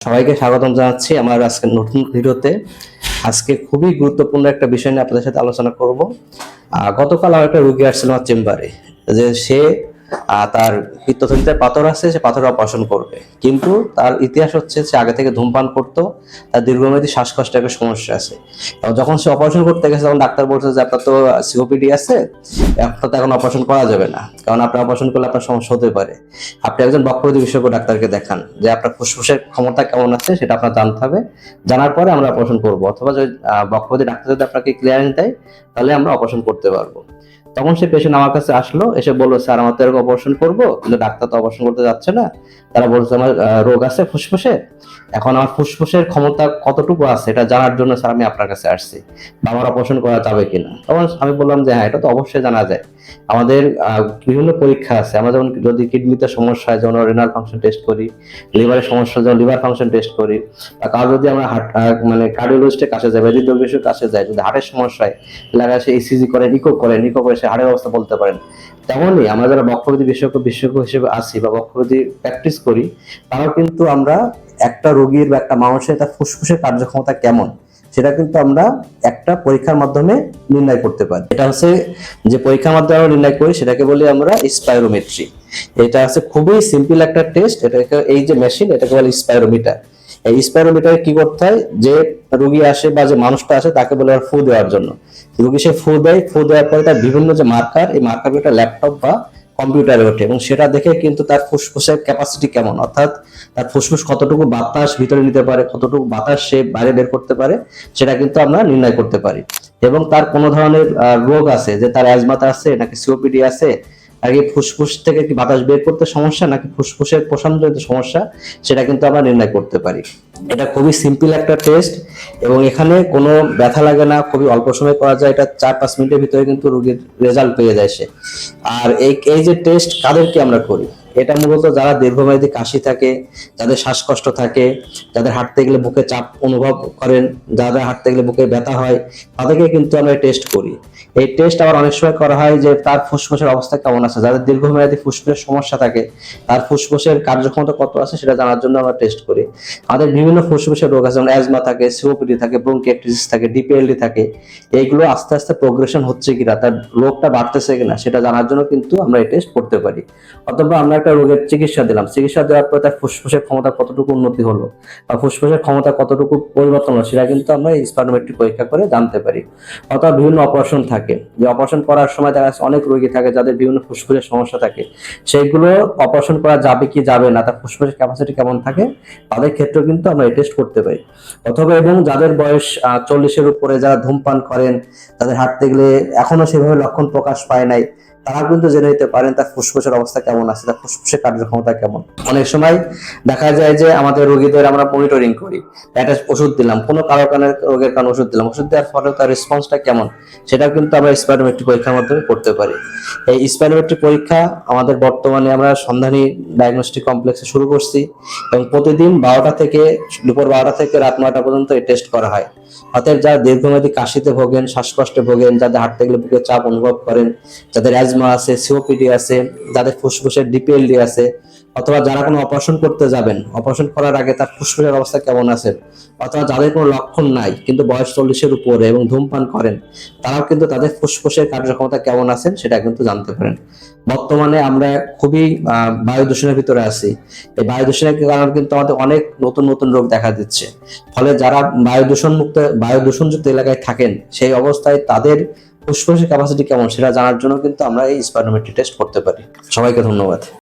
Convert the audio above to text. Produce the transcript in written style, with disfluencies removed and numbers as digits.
সবাইকে স্বাগতম জানাচ্ছি আমার আজকে নতুন ভিডিওতে। আজকে খুবই গুরুত্বপূর্ণ একটা বিষয় নিয়ে আপনাদের সাথে আলোচনা করব। গতকাল আমার একটা রোগী আসছিল আমার চেম্বারে, যে সে তার পিত্তথলিতে পাথর আছে, সে পাথর অপারেশন করবে, কিন্তু তার ইতিহাস হচ্ছে সে আগে থেকে ধূমপান করতো, তার দীর্ঘমেয়াদী শ্বাসকষ্টের একটা সমস্যা আছে। এবং যখন সে অপারেশন করতে গেছে তখন ডাক্তার বলছে যে আপনার তো সিওপিডি আছে, আপনার তো এখন অপারেশন করা যাবে না, কারণ আপনি অপারেশন করলে আপনার সমস্যা হতে পারে। আপনি একজন বক্ষরোধী বিশেষজ্ঞ ডাক্তারকে দেখান, যে আপনার ফুসফুসের ক্ষমতা কেমন আছে সেটা আপনার জানতে হবে। জানার পরে আমরা অপারেশন করবো, অথবা যদি বক্ষরোধী ডাক্তার যদি আপনাকে ক্লিয়ারেন্স দেয় তাহলে আমরা অপারেশন করতে পারবো। তখন সে পেশেন্ট আমার কাছে আসলো, এসে বললো স্যার আমার তো এরকম অপারেশন করবো, কিন্তু ডাক্তার তো অপারেশন করতে যাচ্ছে না। তারা বলছে আমার রোগ আছে ফুসফুসে, এখন আমার ফুসফুসের ক্ষমতা কতটুকু আছে এটা জানার জন্য স্যার আমি আপনার কাছে আসছি, বা আমার অপারেশন করা যাবে কিনা। তখন আমি বললাম যে হ্যাঁ, এটা তো অবশ্যই জানা যায়। আমাদের বিভিন্ন পরীক্ষা আছে, আমরা যেমন যদি কিডনিতে সমস্যা হয় যেমন রেনাল ফাংশন টেস্ট করি, লিভারের সমস্যা যেমন লিভার ফাংশন টেস্ট করি, বা কারো যদি আমরা হার্ট মানে কার্ডিওলজিস্টের কাছে যাই, হৃদরোগের কাছে যাই, যদি হার্টের সমস্যা হয় লাগা সে ইসিজি করেন, ইকো করে সে হার্টের অবস্থা বলতে পারেন। তেমনই আমরা যারা বক্ষরোধী বিশেষজ্ঞ হিসেবে আছি বা বক্ষরোধী প্র্যাকটিস করি, তারাও কিন্তু আমরা একটা রোগীর বা একটা মানুষের তার ফুসফুসের কার্যক্ষমতা কেমন সেটা কিন্তু আমরা একটা পরীক্ষার মাধ্যমে নির্ণয় করতে পারি। এটা হচ্ছে যে পরীক্ষার মাধ্যমে আমরা নির্ণয় করি সেটাকে বলি আমরা স্পাইরোমেট্রি। এটা হচ্ছে খুবই সিম্পল একটা টেস্ট। এটাকে এই যে মেশিন এটাকে বলে স্পাইরোমিটার। এই স্পাইরোমিটারে কি করতে হয়, যে রোগী আসে বা যে মানুষটা আসে তাকে বলে ফু দেওয়ার জন্য। রোগী সে ফু দেয়, ফু দেওয়ার পরে তার বিভিন্ন যে মার্কার, এই মার্কার একটা ল্যাপটপ বা কম্পিউটারে ওঠে, এবং সেটা দেখে কিন্তু তার ফুসফুসের ক্যাপাসিটি কেমন, অর্থাৎ তার ফুসফুস কতটুকু বাতাস ভিতরে নিতে পারে, কতটুকু বাতাস সে বাইরে বের করতে পারে, সেটা কিন্তু আমরা নির্ণয় করতে পারি। এবং তার কোনো ধরনের রোগ আছে, যে তার অ্যাজমাতা আছে নাকি সিওপিডি আছে, নাকি ফুসফুস থেকে কি বাতাস বের করতে সমস্যা, নাকি ফুসফুসের প্রসারণজনিত সমস্যা, সেটা কিন্তু আমরা নির্ণয় করতে পারি। এটা খুবই সিম্পল একটা টেস্ট, এবং এখানে কোনো ব্যথা লাগে না, খুবই অল্প সময় করা যায়। এটা 4-5 মিনিটের ভিতরে কিন্তু রোগীর রেজাল্ট পেয়ে যায় সে। আর এই যে টেস্ট কাদেরকে আমরা করি, এটা মূলত যারা দীর্ঘমেয়াদী কাশি থাকে, যাদের শ্বাসকষ্ট থাকে, যাদের হাঁটতে গেলে বুকে চাপ অনুভব করেন, যাদের হাঁটতে গেলে বুকে ব্যথা হয়, তাদেরকে কিন্তু আমরা টেস্ট করি। এই টেস্ট আবার অনেক সময় করা হয় যে তার ফুসফুসের অবস্থা কেমন আছে, যাদের দীর্ঘমেয়াদী ফুসফুসের সমস্যা থাকে, তার ফুসফুসের কার্যক্ষমতা কত আছে সেটা জানার জন্য আমরা টেস্ট করি। আমাদের বিভিন্ন ফুসফুসের রোগ আছে, যেমন অ্যাজমা থাকে, সিওপিডি থাকে, ব্রঙ্কিয়াইটিস থাকে, ডিপিএলডি থাকে। এইগুলো আস্তে আস্তে প্রোগ্রেশন হচ্ছে কিনা, তার রোগটা বাড়তেছে কিনা সেটা জানার জন্য কিন্তু আমরা এই টেস্ট করতে পারি। অথবা আমরা একটা রোগের চিকিৎসা দিলাম, চিকিৎসা দেওয়ার পরে তার ফুসফুসের ক্ষমতা কতটুকু উন্নতি হলো বা ফুসফুসের ক্ষমতা কতটুকু পরিবর্তন হলো, সেটা কিন্তু আমরা এই স্পাইরোমেট্রি পরীক্ষা করে জানতে পারি। অথবা বিভিন্ন অপারেশন থাকে, যে অপারেশন করার সময় দেখা যাচ্ছে অনেক রোগী থাকে যাদের বিভিন্ন ফুসফুসের সমস্যা থাকে, সেইগুলো অপারেশন করা যাবে কি যাবে না, তার ফুসফুসের ক্যাপাসিটি কেমন থাকে, তাদের ক্ষেত্রেও কিন্তু আমরা এই টেস্ট করতে পারি। অথবা এবং যাদের বয়স 40-এর উপরে, যারা ধূমপান করেন, তাদের হাঁটতে গেলে এখনো সেভাবে লক্ষণ প্রকাশ পায় নাই, তারা কিন্তু জেনে নিতে পারেন তার ফুসফুসের অবস্থা কেমন আছে, তার ফুসফুসের কার্যক্ষমতা কেমন। অনেক সময় দেখা যায় যে আমাদের রোগীদের আমরা মনিটরিং করি, একটা ওষুধ দিলাম, কোনো কারো রোগের কারণে ওষুধ দিলাম, ওষুধ দেওয়ার ফলে তার রেসপন্সটা কেমন সেটাও কিন্তু আমরা স্পাইরোমেট্রি পরীক্ষার মাধ্যমে করতে পারি। এই স্পাইরোমেট্রি পরীক্ষা আমাদের বর্তমানে আমরা সন্ধানী ডায়াগনস্টিক কমপ্লেক্সে শুরু করছি, এবং প্রতিদিন 12টা থেকে দুপুর 12টা থেকে রাত 9টা পর্যন্ত এই টেস্ট করা হয়। অর্থাৎ যারা দীর্ঘমেয়াদী কাশিতে ভোগেন, শ্বাসকষ্টে ভোগেন, যাদের হাঁটতে গেলে বুকে চাপ অনুভব করেন, যাদের অ্যাজমা আছে, সিওপিডি আছে, যাদের ফুসফুসের ডিপিএলডি আছে, অথবা যারা কোনো অপারেশন করতে যাবেন, অপারেশন করার আগে তার ফুসফুসের অবস্থা কেমন আছে, অথবা যাদের কোনো লক্ষণ নাই কিন্তু বয়স 40-এর উপরে এবং ধূমপান করেন, তারাও কিন্তু তাদের ফুসফুসের কার্যক্ষমতা কেমন আছেন সেটা কিন্তু জানতে পারেন। বর্তমানে আমরা খুবই বায়ু দূষণের ভিতরে আছি। এই বায়ু দূষণের কারণে কিন্তু আমাদের অনেক নতুন নতুন রোগ দেখা দিচ্ছে। ফলে যারা বায়ু দূষণযুক্ত এলাকায় থাকেন, সেই অবস্থায় তাদের ফুসফুসের ক্যাপাসিটি কেমন সেটা জানার জন্য কিন্তু আমরা এই স্পাইরোমেট্রি টেস্ট করতে পারি। সবাইকে ধন্যবাদ।